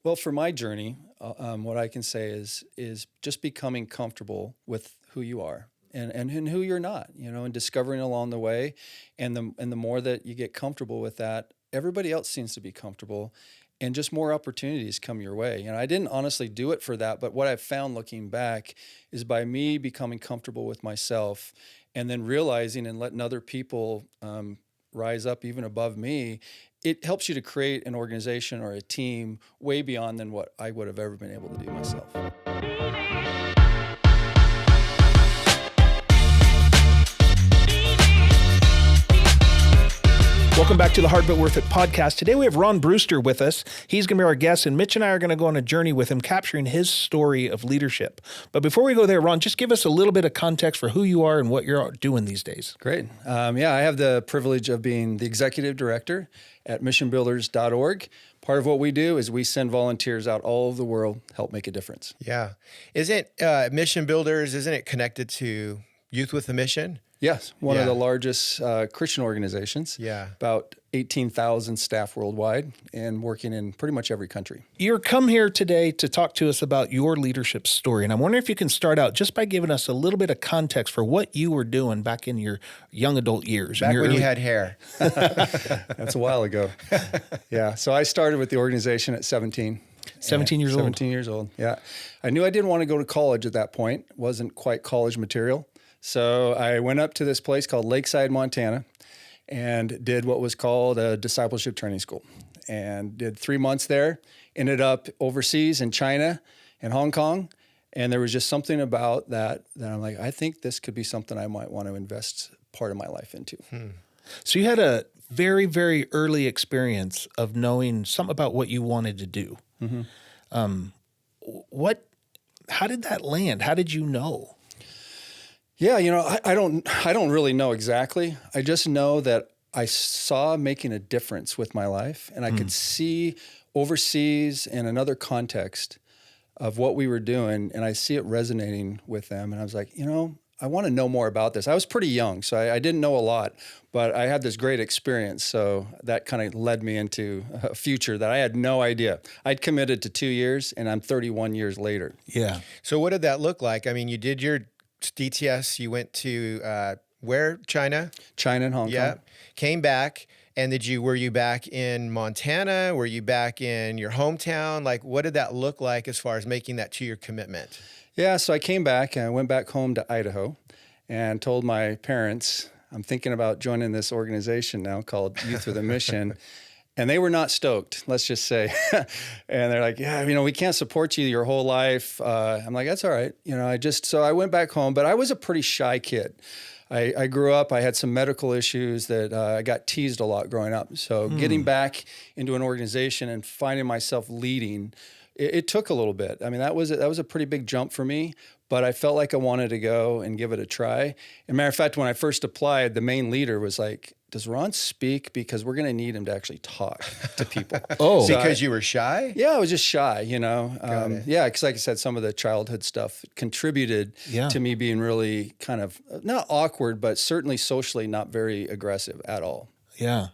Well, for my journey, what I can say is just becoming comfortable with who you are and who you're not, and discovering along the way. And the more that you get comfortable with that, everybody else seems to be comfortable, and just more opportunities come your way. I didn't honestly do it for that, but what I've found looking back is by me becoming comfortable with myself and then realizing and letting other people rise up even above me, it helps you to create an organization or a team way beyond than what I would have ever been able to do myself. Welcome back to the Hard But Worth It podcast. Today we have Ron Brewster with us. He's going to be our guest, and Mitch and I are going to go on a journey with him, capturing his story of leadership. But before we go there, Ron, just give us a little bit of context for who you are and what you're doing these days. Great. I have the privilege of being the executive director at missionbuilders.org. Part of what we do is we send volunteers out all over the world, help make a difference. Yeah. Isn't Mission Builders, isn't it connected to Youth with a Mission? Yes, one of the largest Christian organizations. Yeah. About 18,000 staff worldwide and working in pretty much every country. You're come here today to talk to us about your leadership story. And I'm wondering if you can start out just by giving us a little bit of context for what you were doing back in your young adult years. Back when you had hair. That's a while ago. Yeah. So I started with the organization at 17. 17 years old. 17 years old. Yeah. I knew I didn't want to go to college at that point. It wasn't quite college material. So I went up to this place called Lakeside, Montana, and did what was called a discipleship training school, and did 3 months there. Ended up overseas in China and Hong Kong, and there was just something about that I'm like, I think this could be something I might want to invest part of my life into. So you had a very, very early experience of knowing something about what you wanted to do. Mm-hmm. How did that land? How did you know? Yeah, I don't really know exactly. I just know that I saw making a difference with my life, and I could see overseas in another context of what we were doing, and I see it resonating with them. And I was like, I want to know more about this. I was pretty young, so I didn't know a lot, but I had this great experience. So that kind of led me into a future that I had no idea. I'd committed to 2 years, and I'm 31 years later. Yeah. So what did that look like? I mean, you did your DTS, you went to where? China? China and Hong Kong. Yeah. Came back, and were you back in Montana? Were you back in your hometown? Like, what did that look like as far as making that 2-year commitment? Yeah, so I came back and I went back home to Idaho and told my parents, I'm thinking about joining this organization now called Youth with a Mission. And they were not stoked, let's just say. And they're like, yeah, we can't support you your whole life. I'm like, that's all right. So I went back home, but I was a pretty shy kid. I grew up, I had some medical issues that I got teased a lot growing up. So getting back into an organization and finding myself leading, it took a little bit. I mean, that was a pretty big jump for me, but I felt like I wanted to go and give it a try. As a matter of fact, when I first applied, the main leader was like, does Ron speak? Because we're going to need him to actually talk to people. So because you were shy? Yeah, I was just shy, Yeah, because like I said, some of the childhood stuff contributed to me being really kind of, not awkward, but certainly socially not very aggressive at all. Yeah.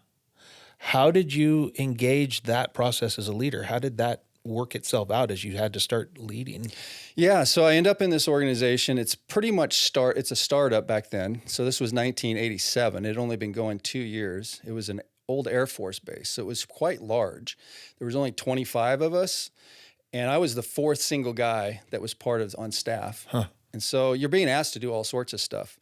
How did you engage that process as a leader? How did that work itself out as you had to start leading? Yeah, so I end up in this organization. It's pretty much it's a startup back then. So this was 1987. It had only been going 2 years. It was an old Air Force base, so it was quite large. There was only 25 of us, and I was the fourth single guy that was on staff. And so you're being asked to do all sorts of stuff.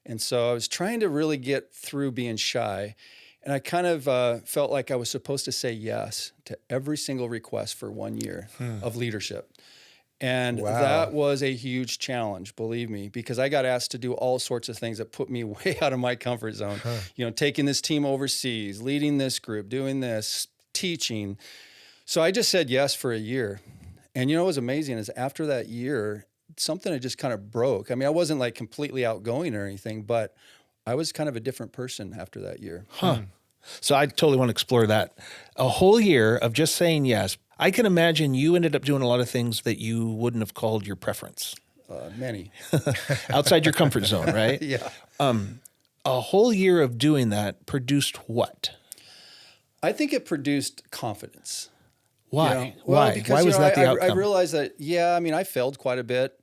And so I was trying to really get through being shy. And I kind of felt like I was supposed to say yes to every single request for 1 year of leadership. And that was a huge challenge, believe me, because I got asked to do all sorts of things that put me way out of my comfort zone. Taking this team overseas, leading this group, doing this, teaching. So I just said yes for a year. And what was amazing is after that year, something had just kind of broke. I mean, I wasn't like completely outgoing or anything, but I was kind of a different person after that year. So I totally want to explore that. A whole year of just saying yes. I can imagine you ended up doing a lot of things that you wouldn't have called your preference. Many. Outside your comfort zone, right? Yeah. A whole year of doing that produced what? I think it produced confidence. Why? Well, Why? because Why was that the I outcome? realized that, I mean, I failed quite a bit.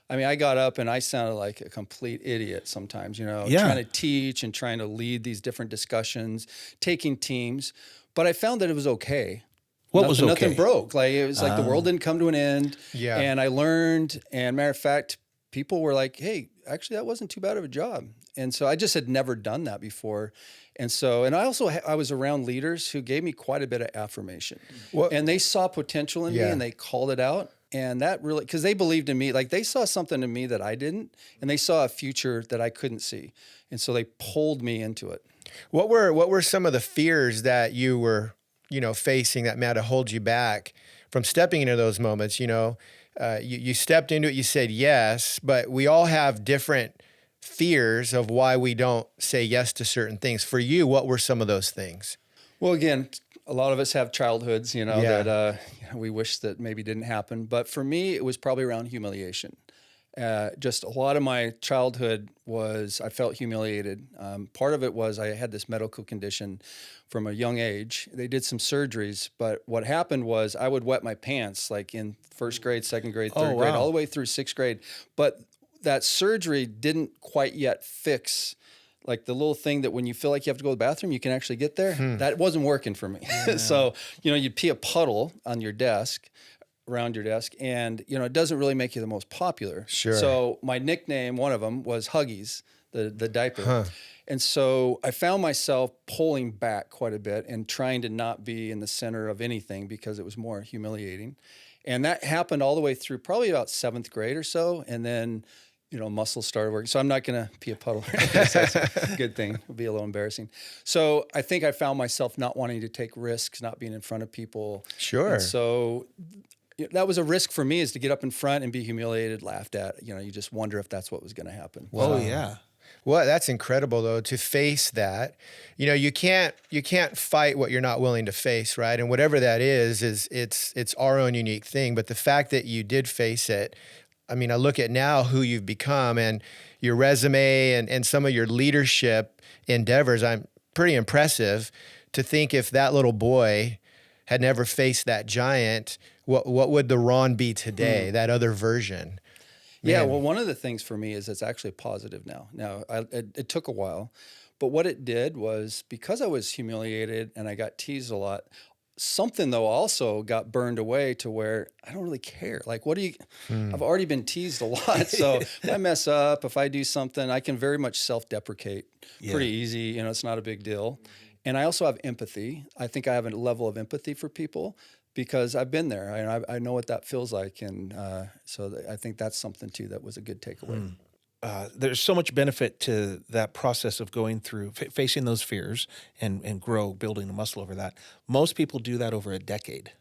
I mean, I got up and I sounded like a complete idiot sometimes, Yeah. trying to teach and trying to lead these different discussions, taking teams. But I found that it was okay. What was okay? Nothing broke. Like, it was like the world didn't come to an end. Yeah. And I learned, and matter of fact, people were like, hey, actually, that wasn't too bad of a job. And so I just had never done that before. And so, and I also, I was around leaders who gave me quite a bit of affirmation. And they saw potential in me and they called it out. And that really, because they believed in me, like they saw something in me that I didn't, and they saw a future that I couldn't see. And so they pulled me into it. What were some of the fears that you were, facing that might have hold you back from stepping into those moments? You stepped into it, you said yes, but we all have different fears of why we don't say yes to certain things. For you, what were some of those things? Well, again, a lot of us have childhoods, that we wish that maybe didn't happen. But for me, it was probably around humiliation. Just a lot of my childhood was I felt humiliated. Part of it was I had this medical condition from a young age. They did some surgeries, but what happened was I would wet my pants like in first grade, second grade, third grade, all the way through sixth grade. But that surgery didn't quite yet fix like the little thing that when you feel like you have to go to the bathroom, you can actually get there. That wasn't working for me. So, you'd pee a puddle on your desk, around your desk, and, it doesn't really make you the most popular. Sure. So my nickname, one of them, was Huggies, the diaper. And so I found myself pulling back quite a bit and trying to not be in the center of anything because it was more humiliating. And that happened all the way through probably about seventh grade or so. And then muscles started working. So I'm not going to pee a puddle. That's a good thing. It'll be a little embarrassing. So I think I found myself not wanting to take risks, not being in front of people. Sure. And so that was a risk for me, is to get up in front and be humiliated, laughed at. You just wonder if that's what was going to happen. Wow. Oh, yeah. Well, that's incredible though, to face that. You can't fight what you're not willing to face, right? And whatever that is it's our own unique thing. But the fact that you did face it, I mean, I look at now who you've become and your resume and some of your leadership endeavors. I'm pretty impressive to think if that little boy had never faced that giant, what would the Ron be today, that other version? Yeah, Man. well, one of the things for me is it's actually positive now. Now, it took a while, but what it did was because I was humiliated and I got teased a lot, something though also got burned away to where I don't really care. Like, I've already been teased a lot. So if I mess up, if I do something, I can very much self-deprecate pretty easy. It's not a big deal. And I also have empathy. I think I have a level of empathy for people because I've been there and I know what that feels like. And so I think that's something too that was a good takeaway. There's so much benefit to that process of going through, facing those fears and grow, building a muscle over that. Most people do that over a decade.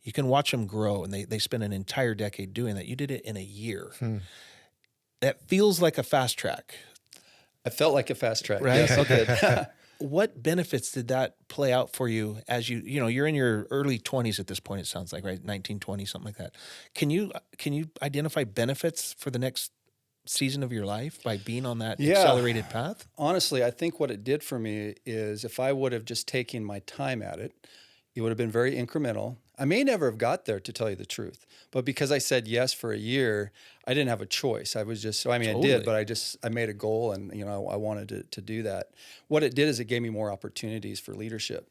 You can watch them grow, and they spend an entire decade doing that. You did it in a year. That feels like a fast track. I felt like a fast track. Right? Yes, it did. What benefits did that play out for you as you're in your early 20s at this point, it sounds like, right? 19, 20, something like that. Can you identify benefits for the next season of your life by being on that accelerated path? Honestly, I think what it did for me is if I would have just taken my time at it, it would have been very incremental. I may never have got there, to tell you the truth, but because I said yes for a year, I didn't have a choice. I was just, I did, but I made a goal and, I wanted to do that. What it did is it gave me more opportunities for leadership.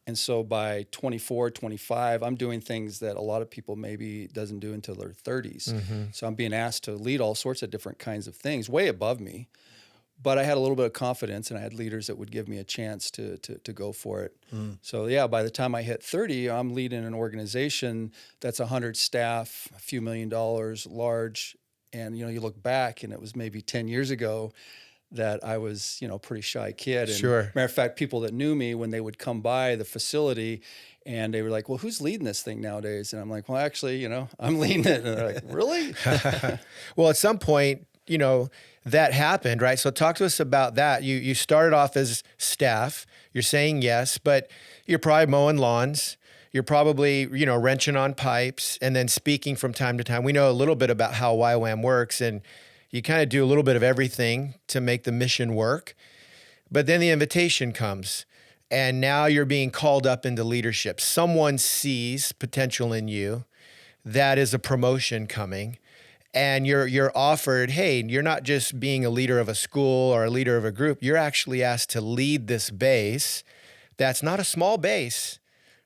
And so by 24, 25, I'm doing things that a lot of people maybe doesn't do until their 30s. So I'm being asked to lead all sorts of different kinds of things way above me. But I had a little bit of confidence and I had leaders that would give me a chance to go for it. So yeah, by the time I hit 30, I'm leading an organization that's 100 staff, a few $1 million, large. And, you look back and it was maybe 10 years ago that I was, a pretty shy kid. And Sure. Matter of fact, people that knew me, when they would come by the facility and they were like, well, who's leading this thing nowadays? And I'm like, well, actually, I'm leading it. And they're like, really? Well, at some point, that happened, right? So talk to us about that. You started off as staff, you're saying yes, but you're probably mowing lawns. You're probably, wrenching on pipes and then speaking from time to time. We know a little bit about how YWAM works, and you kind of do a little bit of everything to make the mission work. But then the invitation comes and now you're being called up into leadership. Someone sees potential in you. That is a promotion coming. And you're offered, hey, you're not just being a leader of a school or a leader of a group. You're actually asked to lead this base. That's not a small base,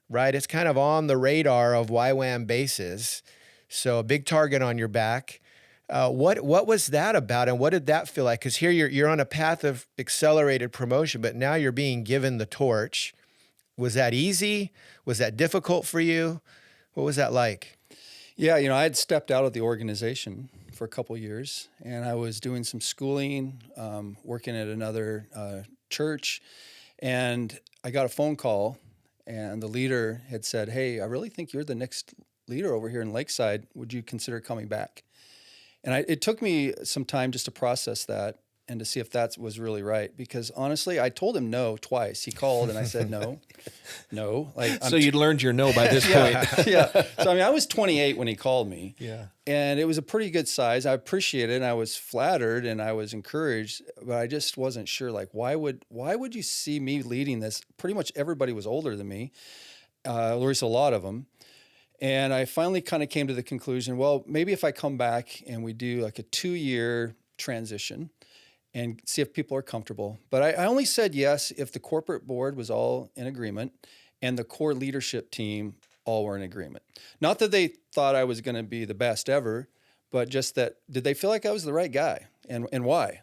right? It's kind of on the radar of YWAM bases. So a big target on your back. What was that about, and what did that feel like? Because here you're on a path of accelerated promotion, but now you're being given the torch. Was that easy? Was that difficult for you? What was that like? Yeah, I had stepped out of the organization for a couple years, and I was doing some schooling, working at another church, and I got a phone call, and the leader had said, "Hey, I really think you're the next leader over here in Lakeside. Would you consider coming back?" And it took me some time just to process that and to see if that was really right. Because honestly, I told him no twice. He called and I said no. So you'd learned your no by this point. Yeah. So I was 28 when he called me. Yeah. And it was a pretty good size. I appreciated it, and I was flattered and I was encouraged, but I just wasn't sure. Like, why would you see me leading this? Pretty much everybody was older than me, at least a lot of them. And I finally kind of came to the conclusion, well, maybe if I come back and we do like a 2-year transition and see if people are comfortable. But I only said yes if the corporate board was all in agreement and the core leadership team all were in agreement. Not that they thought I was going to be the best ever, but just that, did they feel like I was the right guy, and why?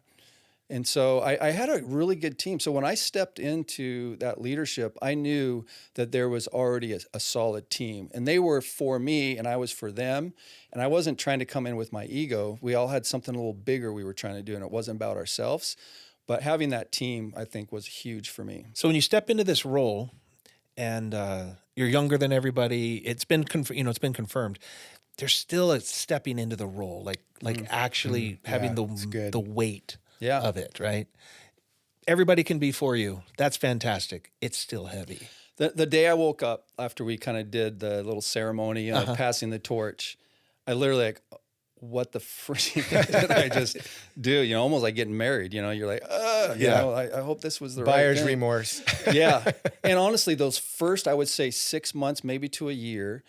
And so I had a really good team. So when I stepped into that leadership, I knew that there was already a solid team, and they were for me and I was for them. And I wasn't trying to come in with my ego. We all had something a little bigger we were trying to do, and it wasn't about ourselves. But having that team, I think, was huge for me. So when you step into this role and you're younger than everybody, it's been confirmed. There's still a stepping into the role, like actually having the weight of it, right? Everybody can be for you. That's fantastic. It's still heavy. The day I woke up after we kind of did the little ceremony of passing the torch, I literally like, what the frick did I just do? Almost like getting married. You're like, I hope this was the Buyer's right thing. remorse. Yeah. And honestly, those first, I would say 6 months, maybe to a year,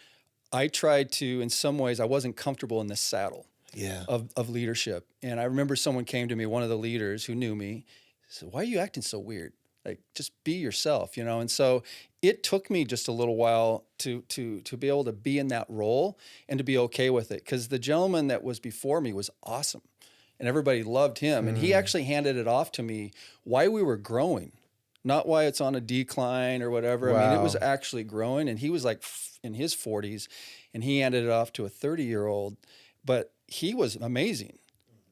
I tried to, in some ways, I wasn't comfortable in this saddle. Of leadership. And I remember someone came to me, one of the leaders who knew me, said, "Why are you acting so weird? Like, just be yourself, And so it took me just a little while to be able to be in that role and to be okay with it. Because the gentleman that was before me was awesome, and everybody loved him. And he actually handed it off to me why we were growing, not why it's on a decline or whatever. Wow. I mean, it was actually growing. And he was like in his 40s, and he handed it off to a 30-year-old. But he was amazing.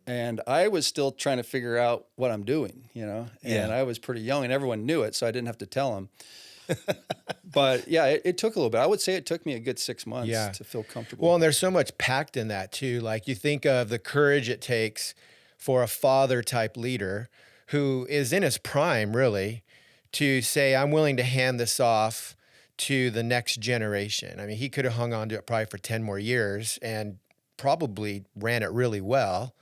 And I was still trying to figure out what I'm doing, and I was pretty young and everyone knew it, so I didn't have to tell them. But yeah, it took a little bit. I would say it took me a good 6 months to feel comfortable. Well, and there's so much packed in that too. Like, you think of the courage it takes for a father type leader who is in his prime, really, to say, I'm willing to hand this off to the next generation. I mean, he could have hung on to it probably for 10 more years and probably ran it really well.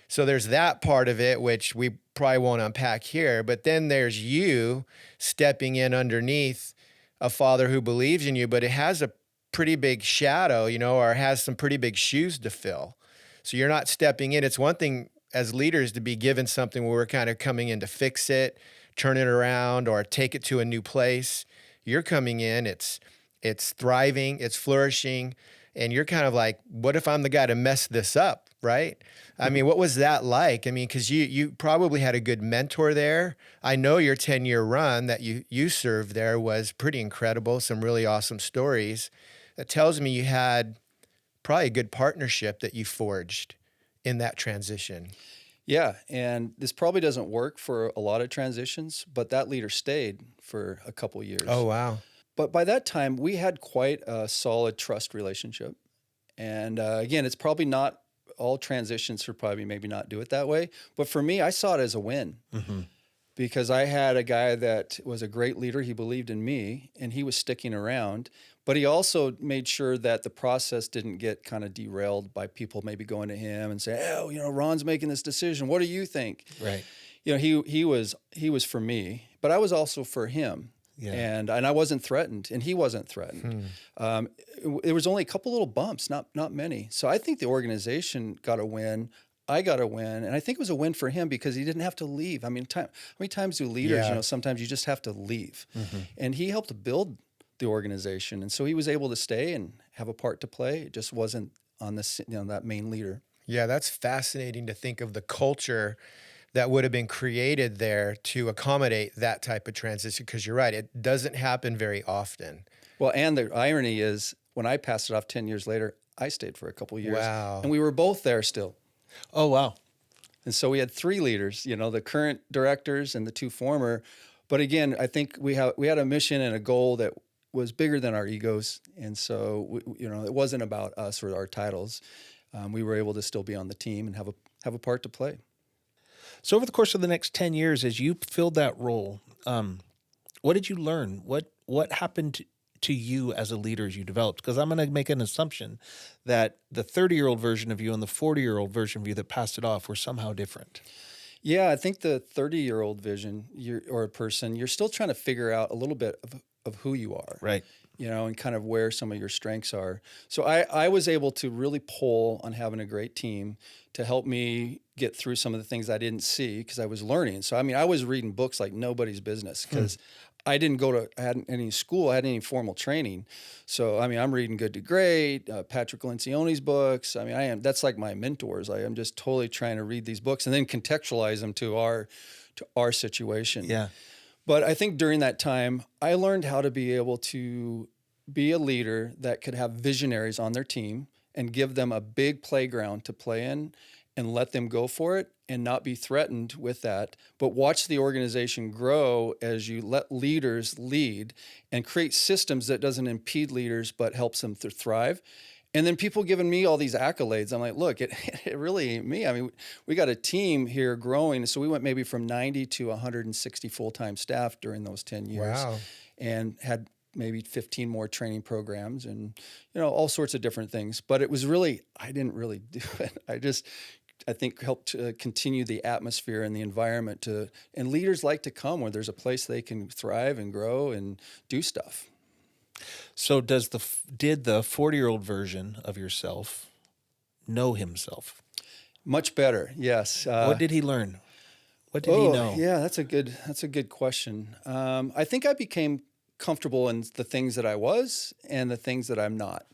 So there's that part of it, which we probably won't unpack here. But then there's you stepping in underneath a father who believes in you, but it has a pretty big shadow, or has some pretty big shoes to fill. So you're not stepping in. It's one thing as leaders to be given something where we're kind of coming in to fix it, turn it around, or take it to a new place. You're coming in, it's thriving, it's flourishing. And you're kind of like, what if I'm the guy to mess this up, right? I mean, what was that like? I mean, because you probably had a good mentor there. I know your 10-year run that you served there was pretty incredible, some really awesome stories. That tells me you had probably a good partnership that you forged in that transition. Yeah, and this probably doesn't work for a lot of transitions, but that leader stayed for a couple years. Oh, wow. But by that time, we had quite a solid trust relationship. And again, it's probably not all transitions should probably maybe not do it that way. But for me, I saw it as a win because I had a guy that was a great leader. He believed in me and he was sticking around. But he also made sure that the process didn't get kind of derailed by people maybe going to him and saying, oh, Ron's making this decision. What do you think? Right. He was for me, but I was also for him. Yeah. And I wasn't threatened, and he wasn't threatened. It was only a couple little bumps, not many. So I think the organization got a win. I got a win, and I think it was a win for him because he didn't have to leave. I mean, how many times do leaders, Yeah. sometimes you just have to leave. And he helped build the organization, and so he was able to stay and have a part to play. It just wasn't on this, that main leader. Yeah, that's fascinating to think of the culture that would have been created there to accommodate that type of transition. Because you're right, it doesn't happen very often. Well, and the irony is, when I passed it off 10 years later, I stayed for a couple of years. Wow. And we were both there still. Oh, wow. And so we had three leaders, the current directors and the two former. But again, I think we had a mission and a goal that was bigger than our egos. And so, it wasn't about us or our titles. We were able to still be on the team and have a part to play. So over the course of the next 10 years, as you filled that role, what did you learn? What happened to you as a leader as you developed? Because I'm going to make an assumption that the 30-year-old version of you and the 40-year-old version of you that passed it off were somehow different. Yeah, I think the 30-year-old vision or a person, you're still trying to figure out a little bit of who you are. Right. And kind of where some of your strengths are. So I was able to really pull on having a great team to help me get through some of the things I didn't see because I was learning. So, I was reading books like nobody's business because I hadn't any school, I hadn't any formal training. So, I'm reading Good to Great, Patrick Lencioni's books. That's like my mentors. I am just totally trying to read these books and then contextualize them to our situation. Yeah. But I think during that time, I learned how to be able to be a leader that could have visionaries on their team and give them a big playground to play in and let them go for it and not be threatened with that, but watch the organization grow as you let leaders lead and create systems that doesn't impede leaders but helps them to thrive. And then people giving me all these accolades. I'm like, look, it really ain't me. We got a team here growing. So we went maybe from 90 to 160 full-time staff during those 10 years. Wow. And had maybe 15 more training programs and, all sorts of different things. But it was really, I didn't really do it. I think helped continue the atmosphere and the environment and leaders like to come where there's a place they can thrive and grow and do stuff. So did the 40-year-old version of yourself know himself? Much better, yes. What did he learn? What did he know? Yeah, that's a good question. I think I became comfortable in the things that I was and the things that I'm not.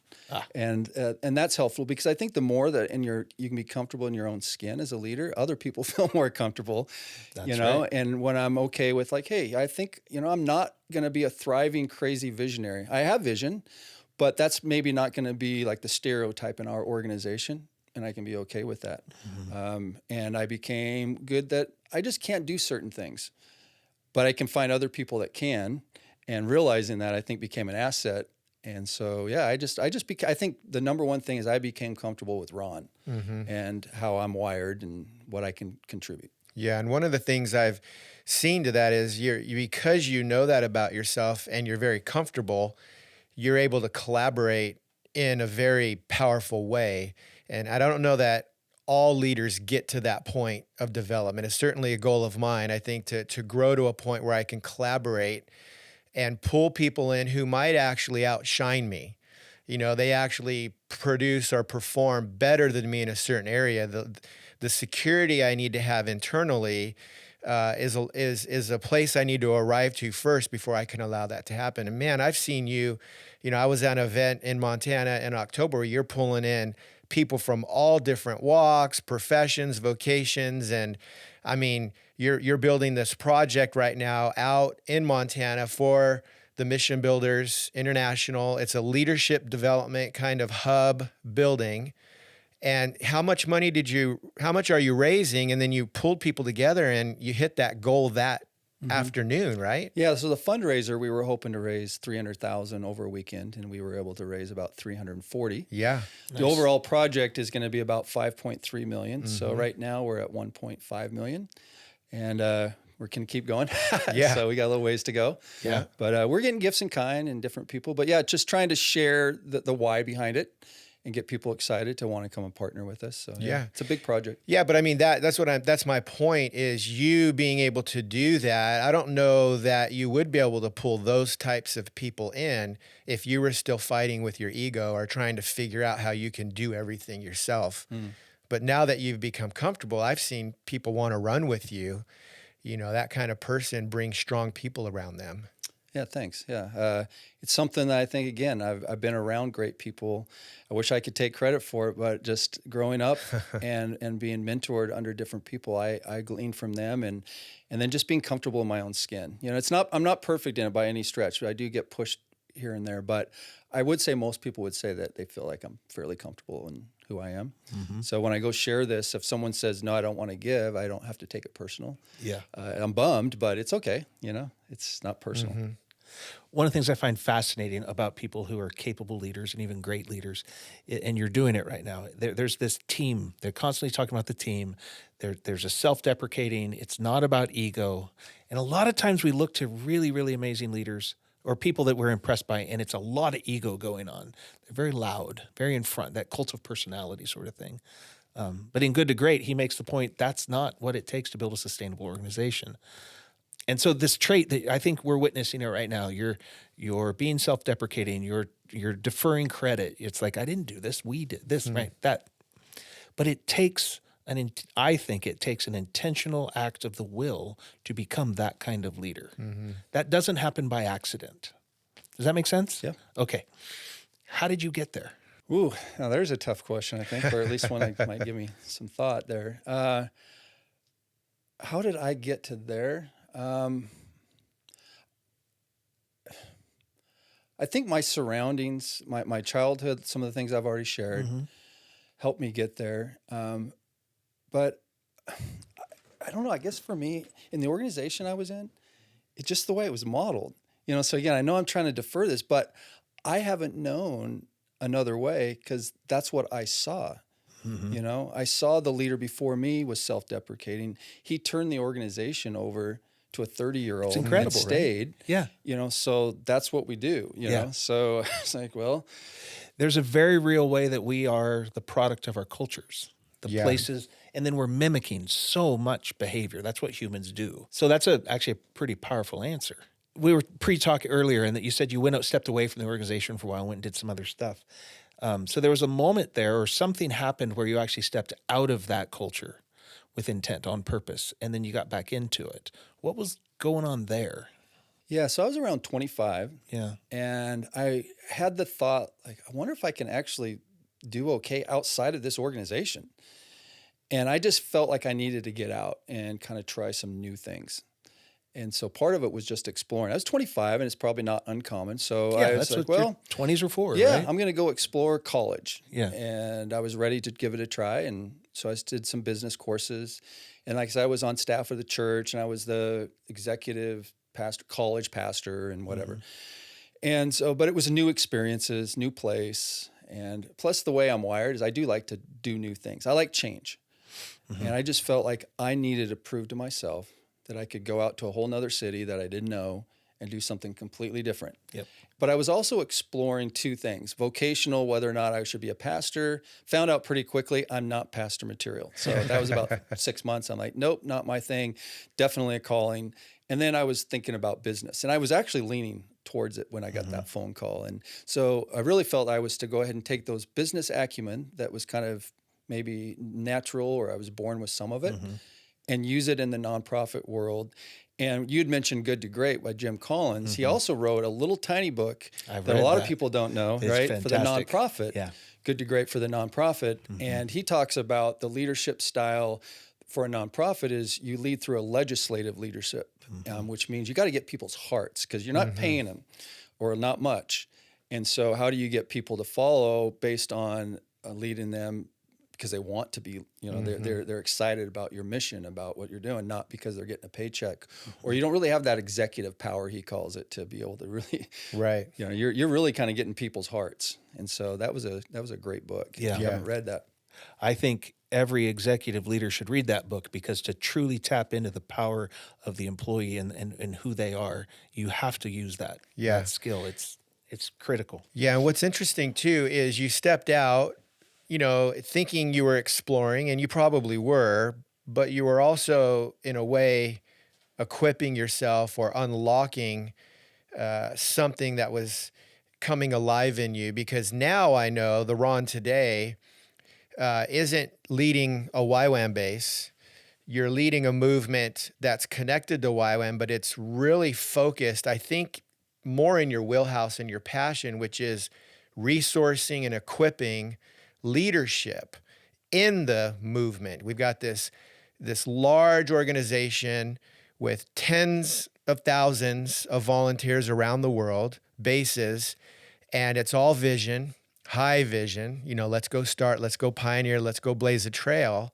And that's helpful because I think the more that you can be comfortable in your own skin as a leader, other people feel more comfortable, That's right. And when I'm okay with like, hey, I think, I'm not going to be a thriving, crazy visionary. I have vision, but that's maybe not going to be like the stereotype in our organization. And I can be okay with that. And I became good that I just can't do certain things, but I can find other people that can. And realizing that, I think, became an asset. And so, yeah, I think the number one thing is I became comfortable with Ron and how I'm wired and what I can contribute. Yeah, and one of the things I've seen to that is because you know that about yourself and you're very comfortable, you're able to collaborate in a very powerful way. And I don't know that all leaders get to that point of development. It's certainly a goal of mine, I think, to grow to a point where I can collaborate and pull people in who might actually outshine me. They actually produce or perform better than me in a certain area. The security I need to have internally is a place I need to arrive to first before I can allow that to happen. And man, I've seen you. I was at an event in Montana in October where you're pulling in people from all different walks, professions, vocations, and you're building this project right now out in Montana for the Mission Builders International. It's a leadership development kind of hub building. And how much are you raising? And then you pulled people together and you hit that goal that afternoon, right? Yeah. So the fundraiser, we were hoping to raise $300,000 over a weekend, and we were able to raise about $340,000. Yeah. The overall project is going to be about $5.3 million. So right now we're at $1.5 million, and we're going to keep going. Yeah. So we got a little ways to go. Yeah. But we're getting gifts in kind and different people. But yeah, just trying to share the why behind it. and get people excited to want to come and partner with us. So Yeah. it's a big project. Yeah, but I mean that's my point is you being able to do that. I don't know that you would be able to pull those types of people in if you were still fighting with your ego or trying to figure out how you can do everything yourself. But now that you've become comfortable, I've seen people want to run with you. You know, that kind of person brings strong people around them. Yeah, thanks. Yeah, it's something that I think, again, I've been around great people. I wish I could take credit for it, but just growing up and being mentored under different people, I gleaned from them, and then just being comfortable in my own skin. You know, I'm not perfect in it by any stretch. I do get pushed here and there, but I would say most people would say that they feel like I'm fairly comfortable in who I am. So when I go share this, if someone says, no, I don't want to give, I don't have to take it personal. Yeah. I'm bummed, but it's okay. You know, it's not personal. One of the things I find fascinating about people who are capable leaders and even great leaders, and you're doing it right now, there's this team. They're constantly talking about the team. There's a self-deprecating. It's not about ego. And a lot of times we look to really, really amazing leaders or people that we're impressed by, and it's a lot of ego going on. They're very loud, very in front, that cult of personality sort of thing. But in Good to Great, he makes the point that's not what it takes to build a sustainable organization. And so this trait that I think we're witnessing it right now, you're being self-deprecating, you're deferring credit. It's like, I didn't do this, we did this, right? That. But it takes I think it takes an intentional act of the will to become that kind of leader. That doesn't happen by accident. Does that make sense? Yeah. Okay. How did you get there? Ooh, now there's a tough question, I think, or at least one that might give me some thought there. How did I get to there? I think my surroundings, my childhood, some of the things I've already shared helped me get there. But I don't know, I guess for me, in the organization I was in, it's just the way it was modeled. You know, so again, I know I'm trying to defer this, but I haven't known another way because that's what I saw. You know, I saw the leader before me was self-deprecating. He turned the organization over to a 30-year-old and stayed. Right? Yeah. You know, so that's what we do, you know. So it's like, well, there's a very real way that we are the product of our cultures, the places, and then we're mimicking so much behavior. That's what humans do. So that's actually a pretty powerful answer. We were pre-talking earlier, and that you said you stepped away from the organization for a while and went and did some other stuff. So there was a moment there, or something happened where you actually stepped out of that culture with intent, on purpose, and then you got back into it. What was going on there? Yeah, so I was around 25. Yeah. And I had the thought, like, I wonder if I can actually do okay outside of this organization. And I just felt like I needed to get out and kind of try some new things. And so part of it was just exploring. I was 25, and it's probably not uncommon. So I was like, well, 20s or 4, yeah, right? I'm going to go explore college. Yeah. And I was ready to give it a try. And so I did some business courses. And like I said, I was on staff of the church, and I was the executive pastor, college pastor, and whatever. And so, but it was new experiences, new place. And plus the way I'm wired is I do like to do new things. I like change. And I just felt like I needed to prove to myself that I could go out to a whole nother city that I didn't know and do something completely different. Yep. But I was also exploring two things: vocational, whether or not I should be a pastor. Found out pretty quickly I'm not pastor material. So that was about 6 months. I'm like, nope, not my thing. Definitely a calling. And then I was thinking about business, and I was actually leaning towards it when I got that phone call. And so I really felt I was to go ahead and take those business acumen that was kind of maybe natural, or I was born with some of it, and use it in the nonprofit world. And you'd mentioned Good to Great by Jim Collins. He also wrote a little tiny book that a lot of people don't know, right? Fantastic. For the nonprofit. Yeah. Good to Great for the nonprofit. And he talks about the leadership style for a nonprofit is you lead through a legislative leadership, which means you got to get people's hearts because you're not paying them or not much. And so how do you get people to follow based on leading them because they want to be, you know, they're excited about your mission, about what you're doing, not because they're getting a paycheck, or you don't really have that executive power, he calls it, to be able to really, Right. you know, you're really kind of getting people's hearts. And so that was a great book. Yeah. If you haven't read that. I think every executive leader should read that book, because to truly tap into the power of the employee and who they are, you have to use that skill. It's critical. Yeah, and what's interesting too is you stepped out, thinking you were exploring, and you probably were, but you were also, in a way, equipping yourself or unlocking something that was coming alive in you. Because now I know the Ron today isn't leading a YWAM base. You're leading a movement that's connected to YWAM, but it's really focused, I think, more in your wheelhouse and your passion, which is resourcing and equipping leadership in the movement. We've got this large organization with tens of thousands of volunteers around the world, bases, and it's all vision, high vision. Let's go start, let's go pioneer, let's go blaze a trail.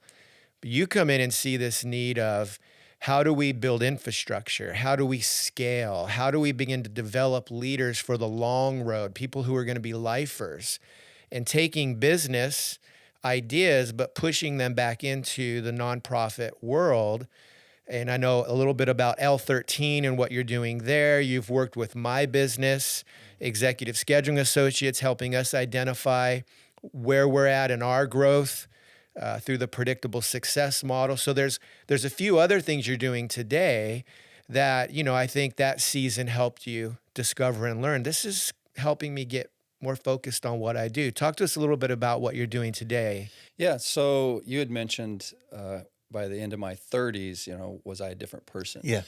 But you come in and see this need of, how do we build infrastructure? How do we scale? How do we begin to develop leaders for the long road, people who are going to be lifers, and taking business ideas, but pushing them back into the nonprofit world? And I know a little bit about L13 and what you're doing there. You've worked with My Business, Executive Scheduling Associates, helping us identify where we're at in our growth through the predictable success model. So there's a few other things you're doing today that, I think that season helped you discover and learn. This is helping me get more focused on what I do. Talk to us a little bit about what you're doing today. Yeah. So you had mentioned by the end of my 30s, was I a different person? Yeah.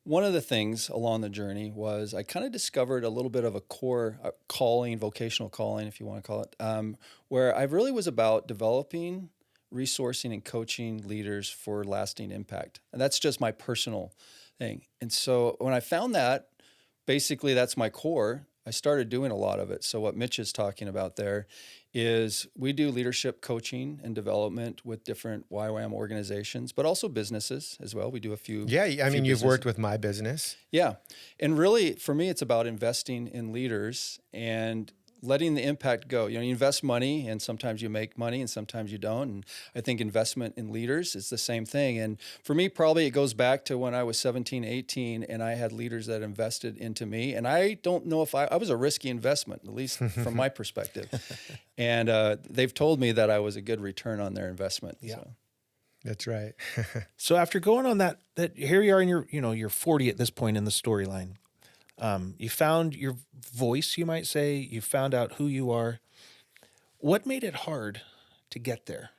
One of the things along the journey was I kind of discovered a little bit of a core calling, vocational calling, if you want to call it, where I really was about developing, resourcing, and coaching leaders for lasting impact. And that's just my personal thing. And so when I found that, basically that's my core, I started doing a lot of it. So what Mitch is talking about there is we do leadership coaching and development with different YWAM organizations, but also businesses as well. We do a few. Yeah, I mean, you've businesses. worked with My Business. Yeah. And really, for me, it's about investing in leaders and letting the impact go. You invest money, and sometimes you make money and sometimes you don't. And I think investment in leaders is the same thing. And for me, probably it goes back to when I was 17, 18, and I had leaders that invested into me. And I don't know if I was a risky investment, at least from my perspective. And they've told me that I was a good return on their investment. Yeah. So. That's right. So after going on that here you are in you're 40 at this point in the storyline. You found your voice, you might say. You found out who you are. What made it hard to get there?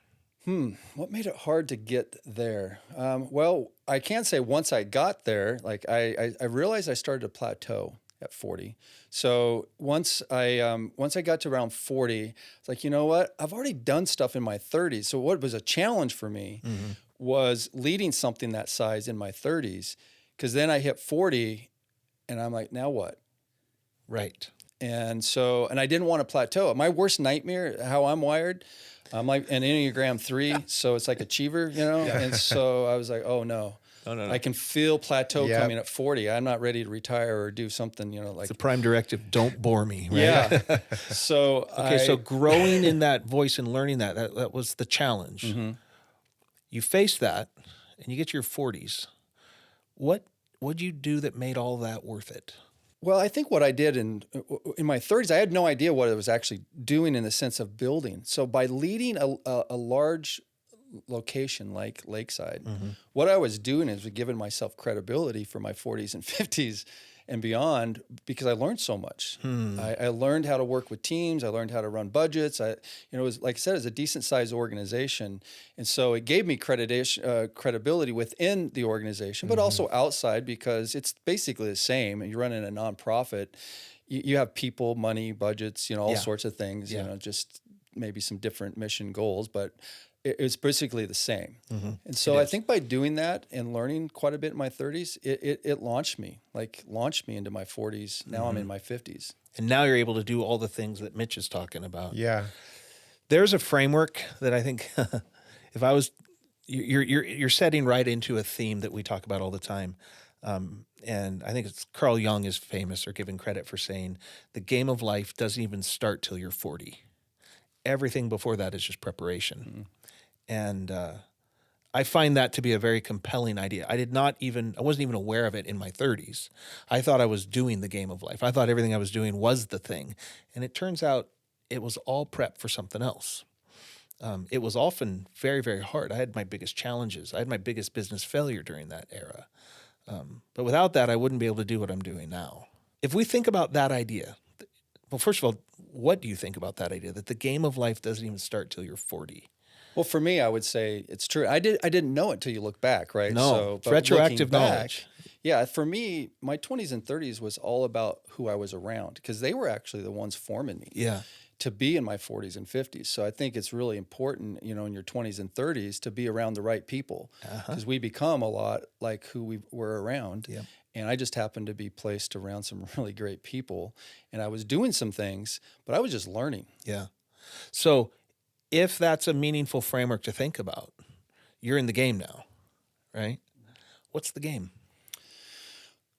What made it hard to get there? Well, I can't say once I got there. Like I realized I started to plateau at 40. So once I got to around 40, it's like, you know what? I've already done stuff in my 30s. So what was a challenge for me was leading something that size in my 30s, because then I hit 40. And I'm like, now what? Right. And so, and I didn't want to plateau. My worst nightmare, how I'm wired, I'm like an Enneagram 3, so it's like achiever, And so I was like, oh no. I can feel plateau coming at 40. I'm not ready to retire or do something, like. It's a prime directive, don't bore me, right? Yeah. So so growing in that voice and learning that was the challenge. Mm-hmm. You face that and you get to your 40s. What'd you do that made all that worth it? Well, I think what I did in my 30s, I had no idea what I was actually doing in the sense of building. So by leading a large location like Lakeside, what I was doing is giving myself credibility for my 40s and 50s and beyond, because I learned so much. I learned how to work with teams. I learned how to run budgets. It was, like I said, it's a decent sized organization. And so it gave me credibility within the organization, but also outside, because it's basically the same. And you're running a nonprofit. You have people, money, budgets, all sorts of things, just maybe some different mission goals, but it's basically the same. And so I think by doing that and learning quite a bit in my 30s, it launched me into my 40s. Now I'm in my 50s. And now you're able to do all the things that Mitch is talking about. Yeah. There's a framework that I think if I was, you're setting right into a theme that we talk about all the time. And I think it's Carl Jung is famous or given credit for saying the game of life doesn't even start till you're 40. Everything before that is just preparation. And I find that to be a very compelling idea. I wasn't even aware of it in my 30s. I thought I was doing the game of life. I thought everything I was doing was the thing. And it turns out it was all prep for something else. It was often very, very hard. I had my biggest challenges. I had my biggest business failure during that era. But without that, I wouldn't be able to do what I'm doing now. If we think about that idea, well, first of all, what do you think about that idea that the game of life doesn't even start till you're 40? Well, for me, I would say it's true. I didn't know it till you look back, right? No, it's but retroactive looking back, knowledge. Yeah, for me, my 20s and 30s was all about who I was around because they were actually the ones forming me. Yeah. To be in my 40s and 50s. So I think it's really important, in your 20s and 30s to be around the right people because we become a lot like who we were around. Yeah. And I just happened to be placed around some really great people. And I was doing some things, but I was just learning. Yeah. So if that's a meaningful framework to think about, you're in the game now, right? What's the game?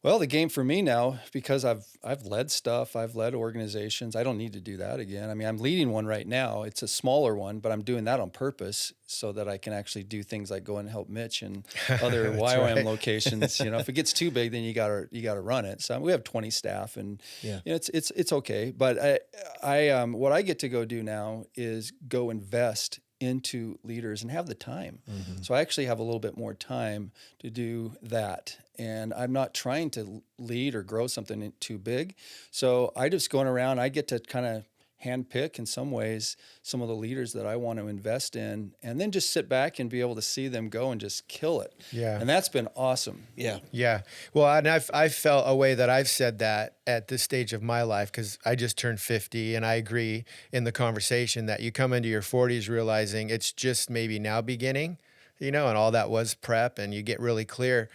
Well, the game for me now, because I've led stuff, I've led organizations. I don't need to do that again. I mean, I'm leading one right now. It's a smaller one, but I'm doing that on purpose so that I can actually do things like go and help Mitch and other YOM right. locations. If it gets too big, then you gotta run it. So we have 20 staff, and it's okay. But I what I get to go do now is go invest into leaders and have the time. Mm-hmm. So I actually have a little bit more time to do that. And I'm not trying to lead or grow something too big. So I just going around, I get to kind of handpick in some ways some of the leaders that I want to invest in and then just sit back and be able to see them go and just kill it. Yeah. And that's been awesome. Yeah. Yeah. Well, and I've felt a way that I've said that at this stage of my life because I just turned 50 and I agree in the conversation that you come into your 40s realizing it's just maybe now beginning, and all that was prep and you get really clear.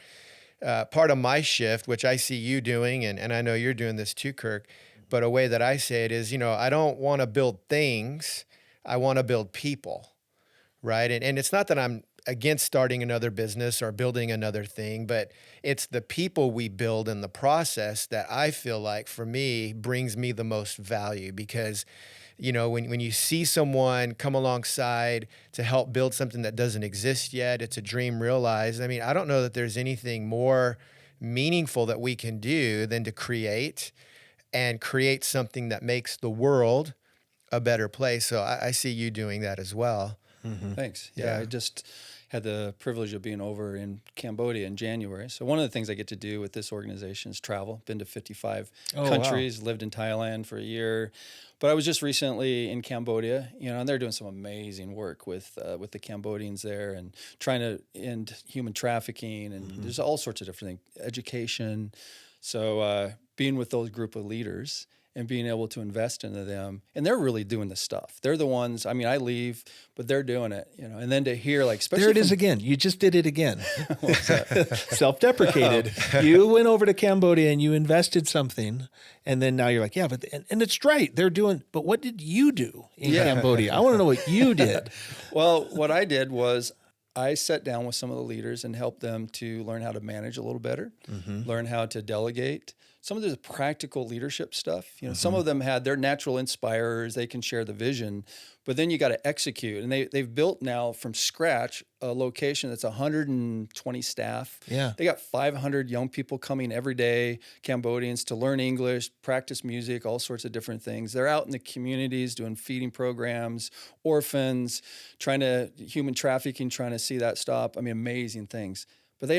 Part of my shift, which I see you doing, and I know you're doing this too, Kirk, but a way that I say it is, I don't want to build things. I want to build people, right? And it's not that I'm against starting another business or building another thing, but it's the people we build in the process that I feel like, for me, brings me the most value because, when you see someone come alongside to help build something that doesn't exist yet, it's a dream realized. I mean, I don't know that there's anything more meaningful that we can do than to create something that makes the world a better place. So I see you doing that as well. Mm-hmm. Thanks. Yeah, I just had the privilege of being over in Cambodia in January. So one of the things I get to do with this organization is travel. Been to 55 countries, lived in Thailand for a year. But I was just recently in Cambodia, and they're doing some amazing work with the Cambodians there and trying to end human trafficking. And there's all sorts of different things, education. So being with those group of leaders and being able to invest into them. And they're really doing the stuff. They're the ones, I mean, I leave, but they're doing it, and then to hear especially there it is again. You just did it again. Self-deprecated. You went over to Cambodia and you invested something. And then now you're like, yeah, but, and it's right. They're doing, but what did you do in Cambodia? I want to know what you did. Well, what I did was I sat down with some of the leaders and helped them to learn how to manage a little better, learn how to delegate. Some of the practical leadership stuff, some of them had, they're natural inspirers, they can share the vision, but then you got to execute. And they've built now from scratch a location that's 120 staff. Yeah. They got 500 young people coming every day, Cambodians, to learn English, practice music, all sorts of different things. They're out in the communities doing feeding programs, orphans, human trafficking, trying to see that stop. I mean, amazing things. But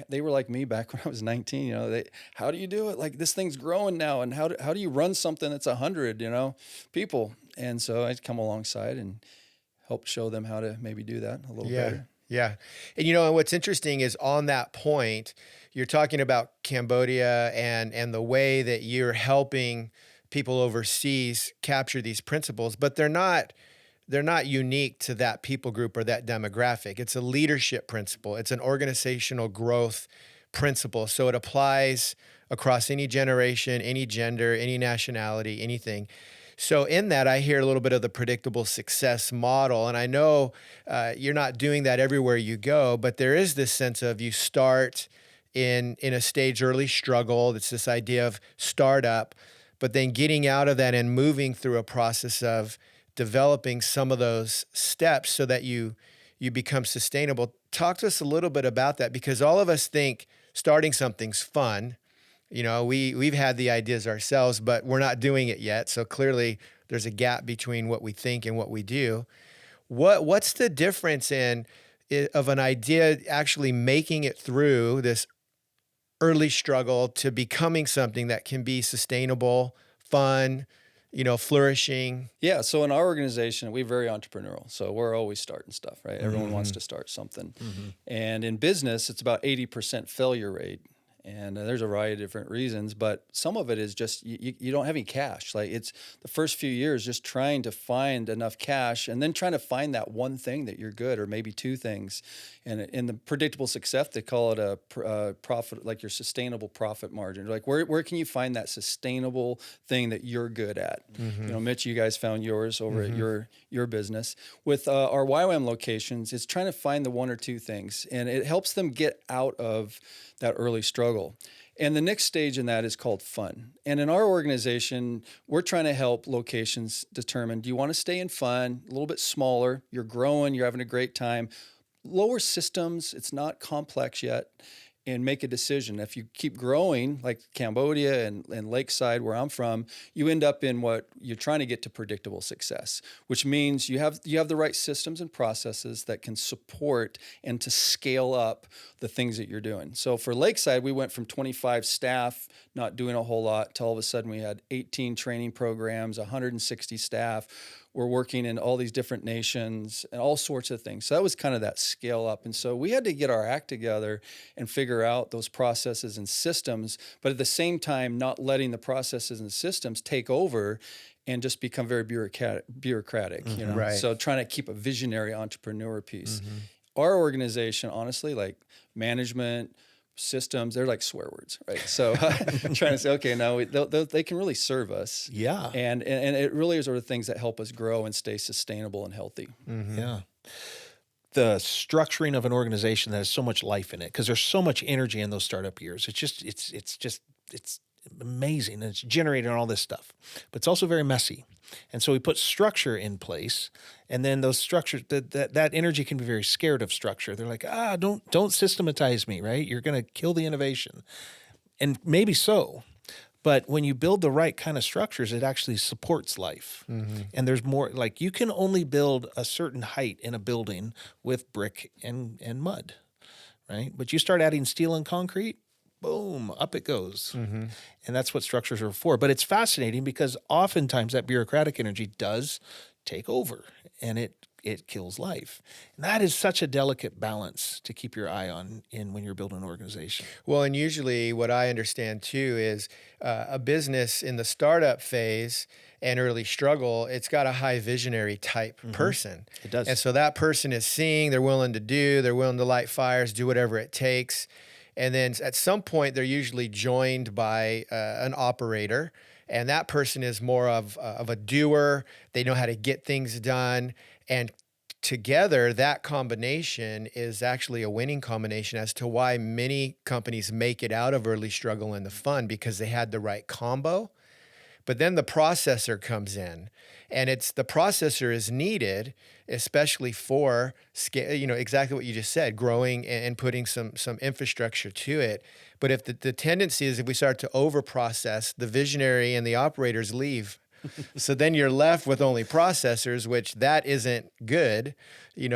they were like me back when I was 19, how do you do it? Like, this thing's growing now. And how do you run something that's 100, people? And so I'd come alongside and help show them how to maybe do that a little better. Yeah. And, and what's interesting is on that point, you're talking about Cambodia and the way that you're helping people overseas capture these principles, but they're not unique to that people group or that demographic. It's a leadership principle. It's an organizational growth principle. So it applies across any generation, any gender, any nationality, anything. So in that, I hear a little bit of the predictable success model. And I know you're not doing that everywhere you go, but there is this sense of you start in a stage early struggle. It's this idea of startup, but then getting out of that and moving through a process of developing some of those steps so that you you become sustainable. Talk to us a little bit about that, because all of us think starting something's fun. You know, we've had the ideas ourselves, but we're not doing it yet. So clearly there's a gap between what we think and what we do. What's the difference of an idea actually making it through this early struggle to becoming something that can be sustainable, fun, flourishing? Yeah. So in our organization, we're very entrepreneurial. So we're always starting stuff, right? Everyone wants to start something. And in business, it's about 80% failure rate. And there's a variety of different reasons, but some of it is just you don't have any cash. Like, it's the first few years just trying to find enough cash, and then trying to find that one thing that you're good, or maybe two things. And in the predictable success, they call it a profit, like your sustainable profit margin. Like, where can you find that sustainable thing that you're good at? Mitch, you guys found yours over at your business. With our YWAM locations, it's trying to find the one or two things, and it helps them get out of that early struggle. And the next stage in that is called fun. And in our organization, we're trying to help locations determine, do you want to stay in fun, a little bit smaller, you're growing, you're having a great time, lower systems, it's not complex yet, and make a decision. If you keep growing, like Cambodia and Lakeside, where I'm from, you end up in what you're trying to get to, predictable success, which means you have the right systems and processes that can support and to scale up the things that you're doing. So for Lakeside, we went from 25 staff, not doing a whole lot, to all of a sudden we had 18 training programs, 160 staff. We're working in all these different nations and all sorts of things. So that was kind of that scale up. And so we had to get our act together and figure out those processes and systems, but at the same time, not letting the processes and systems take over and just become very bureaucratic. Right. So trying to keep a visionary entrepreneur piece. Our organization, honestly, like management, systems, they're like swear words, right? So trying to say, okay, now they can really serve us. Yeah. And it really is sort of things that help us grow and stay sustainable and healthy. Yeah. The structuring of an organization that has so much life in it, because there's so much energy in those startup years. It's amazing. And it's generating all this stuff, but it's also very messy. And so we put structure in place, and then those structures, that energy can be very scared of structure. They're like, don't systematize me, right? You're going to kill the innovation. And maybe so, but when you build the right kind of structures, it actually supports life. And there's more, like, you can only build a certain height in a building with brick and mud, right? But you start adding steel and concrete, boom, up it goes. And that's what structures are for. But it's fascinating because oftentimes that bureaucratic energy does take over, and it kills life. And that is such a delicate balance to keep your eye on when you're building an organization. Well, and usually what I understand too is a business in the startup phase and early struggle, it's got a high visionary type person. It does. And so that person is seeing, they're willing to light fires, do whatever it takes. And then at some point, they're usually joined by an operator, and that person is more of a doer. They know how to get things done, and together, that combination is actually a winning combination as to why many companies make it out of early struggle and the fun, because they had the right combo. But then the processor comes in, and the processor is needed, especially for scale, exactly what you just said, growing and putting some infrastructure to it. But if the tendency is, if we start to over process, the visionary and the operators leave. So then you're left with only processors, which that isn't good,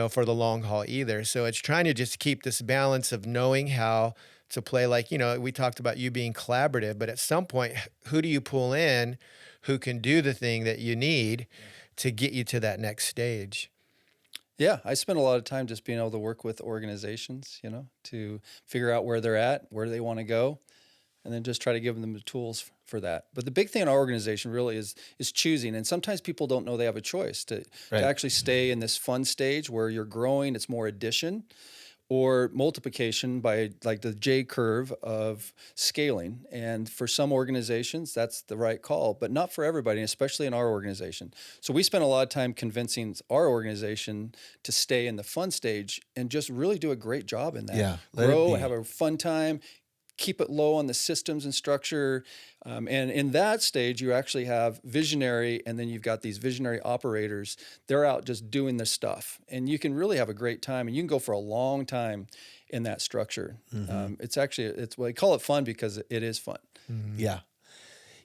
for the long haul either. So it's trying to just keep this balance of knowing how to play, like, we talked about you being collaborative, but at some point, who do you pull in who can do the thing that you need to get you to that next stage? Yeah, I spend a lot of time just being able to work with organizations, to figure out where they're at, where they want to go, and then just try to give them the tools for that. But the big thing in our organization really is choosing. And sometimes people don't know they have a choice to actually stay in this fun stage where you're growing, it's more addition, or multiplication by, like, the J curve of scaling. And for some organizations, that's the right call, but not for everybody, especially in our organization. So we spend a lot of time convincing our organization to stay in the fun stage and just really do a great job in that. Yeah, grow, have a fun time, keep it low on the systems and structure. And in that stage, you actually have visionary, and then you've got these visionary operators. They're out just doing this stuff. And you can really have a great time, and you can go for a long time in that structure. It's well, they call it fun because it is fun. Yeah.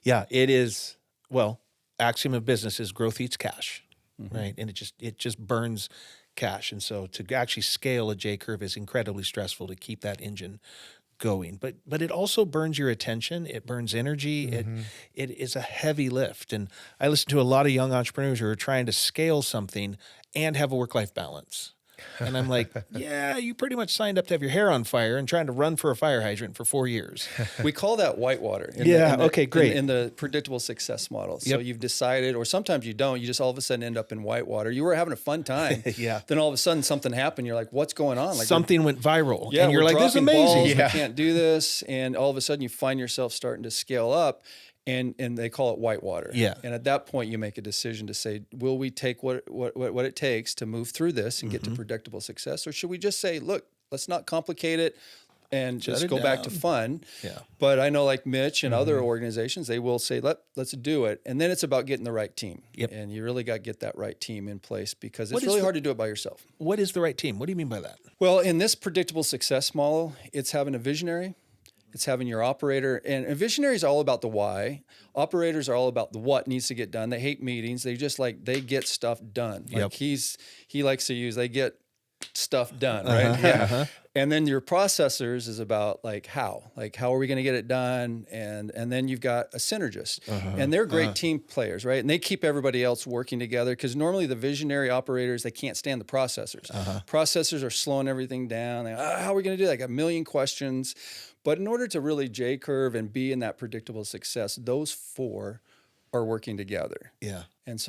Yeah, it is. Well, axiom of business is growth eats cash, right? And it just burns cash. And so to actually scale a J curve is incredibly stressful to keep that engine going. But it also burns your attention. It burns energy. It is a heavy lift. And I listen to a lot of young entrepreneurs who are trying to scale something and have a work-life balance. And I'm like, yeah, you pretty much signed up to have your hair on fire and trying to run for a fire hydrant for 4 years. We call that whitewater. Okay, great. In the predictable success model. So you've decided, or sometimes you don't, you just all of a sudden end up in whitewater. You were having a fun time. Then all of a sudden something happened. You're like, what's going on? Like something went viral. Yeah, and you're like, this is amazing. We can't do this. And all of a sudden you find yourself starting to scale up. And they call it whitewater. Yeah. And at that point, you make a decision to say, will we take what it takes to move through this and get to predictable success? Or should we just say, look, let's not complicate it and just go back to fun? Yeah. But I know like Mitch and other organizations, they will say, let's do it. And then it's about getting the right team. Yep. And you really got to get that right team in place because it's really hard to do it by yourself. What is the right team? What do you mean by that? Well, in this predictable success model, it's having a visionary. It's having your operator, and a visionary is all about the why. Operators are all about the what needs to get done. They hate meetings. They just they get stuff done. Like he likes to use, they get stuff done, right? And then your processors is about how are we going to get it done? And then you've got a synergist, and they're great team players, right? And they keep everybody else working together because normally the visionary operators, they can't stand the processors. Processors are slowing everything down. How are we going to do that? Like a million questions. But in order to really J-curve and be in that predictable success, those four are working together. Yeah. And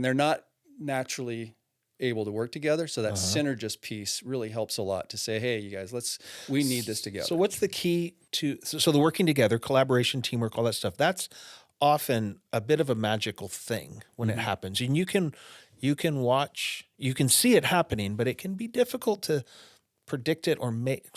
they're not naturally able to work together. So that synergist piece really helps a lot to say, hey, you guys, we need this together. So what's the key to, so the working together, collaboration, teamwork, all that stuff, that's often a bit of a magical thing when it happens. And you can watch, you can see it happening, but it can be difficult to predict it or make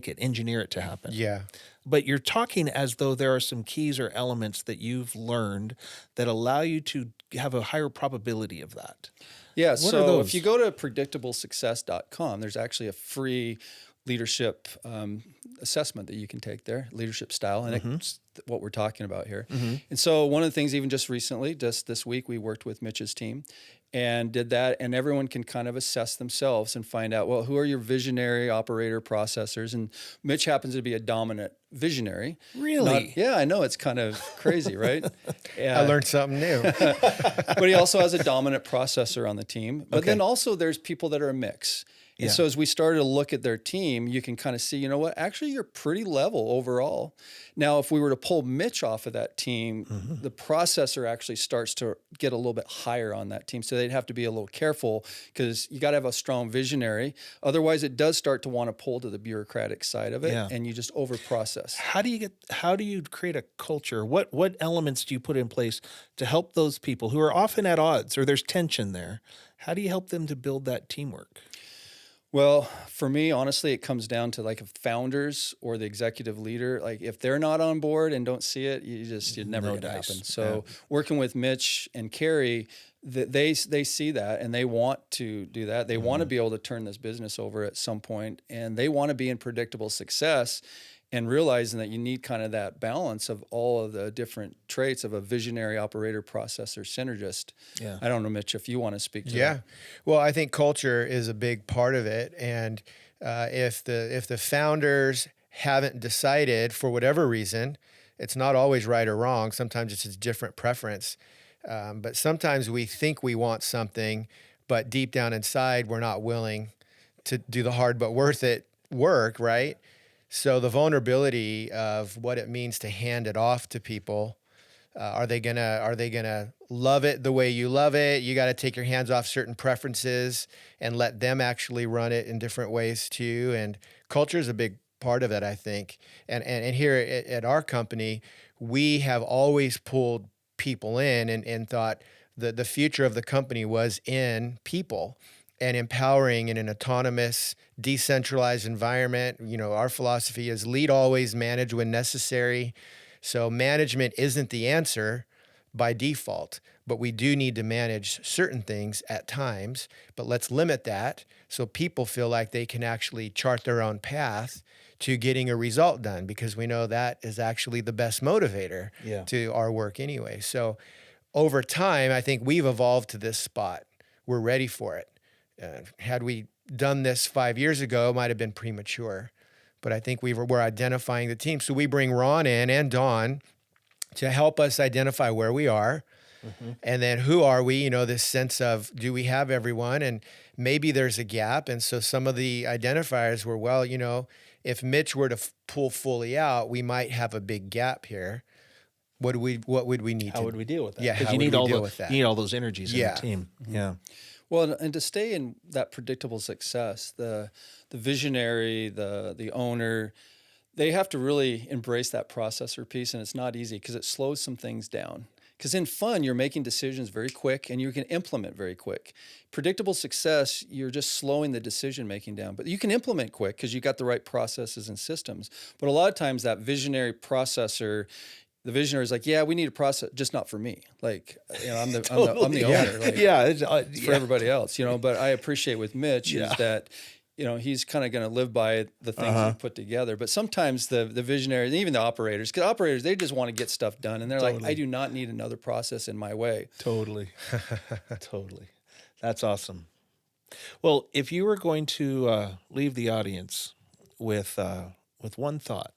it, engineer it to happen. Yeah. But you're talking as though there are some keys or elements that you've learned that allow you to have a higher probability of that. Yeah. So if you go to predictablesuccess.com, there's actually a free leadership assessment that you can take there, leadership style, and it's what we're talking about here. And so one of the things, even just recently, just this week, we worked with Mitch's team and did that, and everyone can kind of assess themselves and find out, well, who are your visionary operator processors? And Mitch happens to be a dominant visionary. Really? Yeah, I know, it's kind of crazy, right? I learned something new. But he also has a dominant processor on the team. But then also there's people that are a mix. And so as we started to look at their team, you can kind of see, you know what, actually you're pretty level overall. Now, if we were to pull Mitch off of that team, the processor actually starts to get a little bit higher on that team. So they'd have to be a little careful because you got to have a strong visionary. Otherwise, it does start to want to pull to the bureaucratic side of it, and you just over process. How do you create a culture? What elements do you put in place to help those people who are often at odds or there's tension there? How do you help them to build that teamwork? Well, for me, honestly, it comes down to if founders or the executive leader, if they're not on board and don't see it, you're never going to happen. So working with Mitch and Carrie, they see that and they want to do that. They want to be able to turn this business over at some point, and they want to be in predictable success, and realizing that you need kind of that balance of all of the different traits of a visionary operator, processor, synergist. Yeah. I don't know, Mitch, if you want to speak to that. Well, I think culture is a big part of it. And if the founders haven't decided for whatever reason, it's not always right or wrong. Sometimes it's a different preference. But sometimes we think we want something, but deep down inside, we're not willing to do the hard but worth it work, right? So the vulnerability of what it means to hand it off to people, are they gonna love it the way you love it? You got to take your hands off certain preferences and let them actually run it in different ways too. And culture is a big part of it, I think. And here at our company, we have always pulled people in and thought the future of the company was in people. and empowering in an autonomous, decentralized environment. Our philosophy is lead always, manage when necessary. So management isn't the answer by default, but we do need to manage certain things at times. But let's limit that so people feel like they can actually chart their own path to getting a result done, because we know that is actually the best motivator to our work anyway. So over time, I think we've evolved to this spot. We're ready for it. Had we done this 5 years ago, it might have been premature. But I think we're identifying the team. So we bring Ron in and Dawn to help us identify where we are. And then who are we? This sense of, do we have everyone? And maybe there's a gap. And so some of the identifiers were, well, if Mitch were to pull fully out, we might have a big gap here. What would we need? How would we deal with that? Yeah, because you need all those energies in the team. Yeah. Well, and to stay in that predictable success, the visionary, the owner, they have to really embrace that processor piece, and it's not easy because it slows some things down. Because in fun, you're making decisions very quick and you can implement very quick. Predictable success, you're just slowing the decision making down. But you can implement quick because you got the right processes and systems. But a lot of times that visionary processor, the visionary is like, yeah, we need a process, just not for me. Like, I'm the owner. Like, it's for everybody else, But I appreciate with Mitch is that, he's kind of going to live by the things he put together. But sometimes the visionaries, and even the operators, because operators, they just want to get stuff done. And they're like, I do not need another process in my way. Totally. That's awesome. Well, if you were going to leave the audience with one thought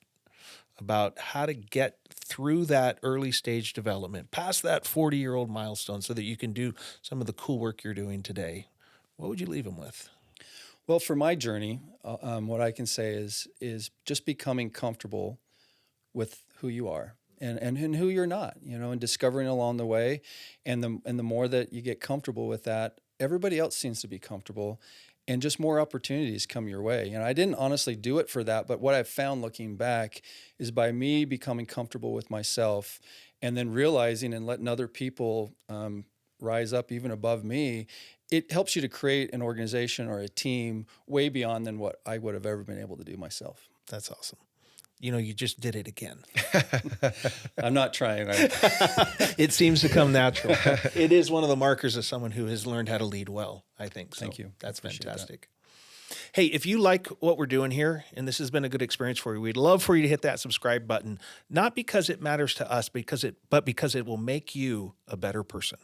about how to get through that early stage development, past that 40-year-old milestone so that you can do some of the cool work you're doing today, what would you leave them with? Well, for my journey, what I can say is just becoming comfortable with who you are and who you're not, and discovering along the way. And the more that you get comfortable with that, everybody else seems to be comfortable, and just more opportunities come your way. I didn't honestly do it for that, but what I've found looking back is by me becoming comfortable with myself and then realizing and letting other people rise up even above me, it helps you to create an organization or a team way beyond than what I would have ever been able to do myself. That's awesome. You just did it again. I'm not trying. It seems to come natural. It is one of the markers of someone who has learned how to lead well, I think. So thank you. That's fantastic. Hey, if you like what we're doing here, and this has been a good experience for you, we'd love for you to hit that subscribe button, not because it matters to us, but because it will make you a better person.